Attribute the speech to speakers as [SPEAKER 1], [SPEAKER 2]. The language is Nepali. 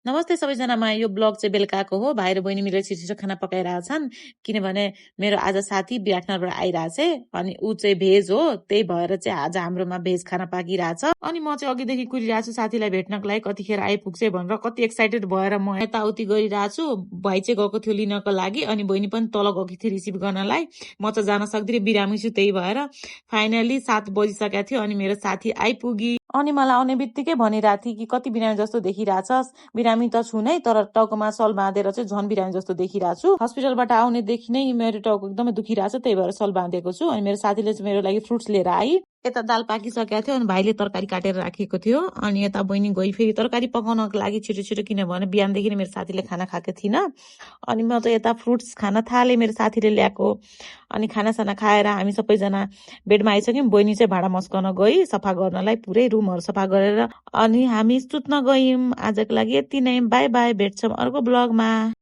[SPEAKER 1] नमस्ते सबैजनामा यो ब्लग चाहिँ बेलुकाको हो। भाइ र बहिनी मिलेर छिटो खाना पकाइरहेछन् किनभने मेरो आज साथी विराटनगरबाट आइरहेछ अनि ऊ चाहिँ भेज हो, त्यही भएर चाहिँ आज हाम्रोमा भेज खाना पाकिरहेछ। अनि म चाहिँ अघिदेखि कुरिरहेछु साथीलाई भेट्नको लागि कतिखेर आइपुग्छ भनेर। कति एक्साइटेड भएर म यताउति गरिरहेछु। भाइ चाहिँ गएको थियो लिनको लागि अनि बहिनी पनि तल गएको थियो रिसिभ गर्नलाई। म चाहिँ जान सक्दिनँ, बिरामी छु, त्यही भएर फाइनली 7 बजिसकेको थियो अनि मेरो साथी आइपुगी। अनि मलाई आउने बित्तिकै भनिरहेको थिए कि कति बिरामी जस्तो देखिरहेछस्, बिरामी त छु नै तर टाउकोमा सल बाँधेर चाहिँ झन् बिरामी जस्तो देखिरहेको छु। हस्पिटलबाट आउनेदेखि नै मेरो टाउको एकदमै दुखिरहेछ, त्यही भएर सल बाँधेको छु। अनि मेरो साथीले चाहिँ मेरो लागि फ्रुट्स लिएर आई। यता दाल पाकिसकेको थियो अनि भाइले तरकारी काटेर राखेको थियो अनि यता बहिनी गई फेरि तरकारी पकाउनको लागि छिटो छिटो, किनभने बिहानदेखि नै मेरो साथीले खाना खाएको थिइनँ। अनि म चाहिँ यता फ्रुट्स खान थालेँ मेरो साथीले ल्याएको। अनि खानासाना खाएर हामी सबैजना बेडमा आइसक्यौँ। बहिनी चाहिँ भाँडा मस्काउन गई सफा गर्नलाई, पुरै रुमहरू सफा गरेर। अनि हामी सुत्न गयौँ। आजको लागि यति नै, बाई बाई, भेट्छौँ अर्को ब्लगमा।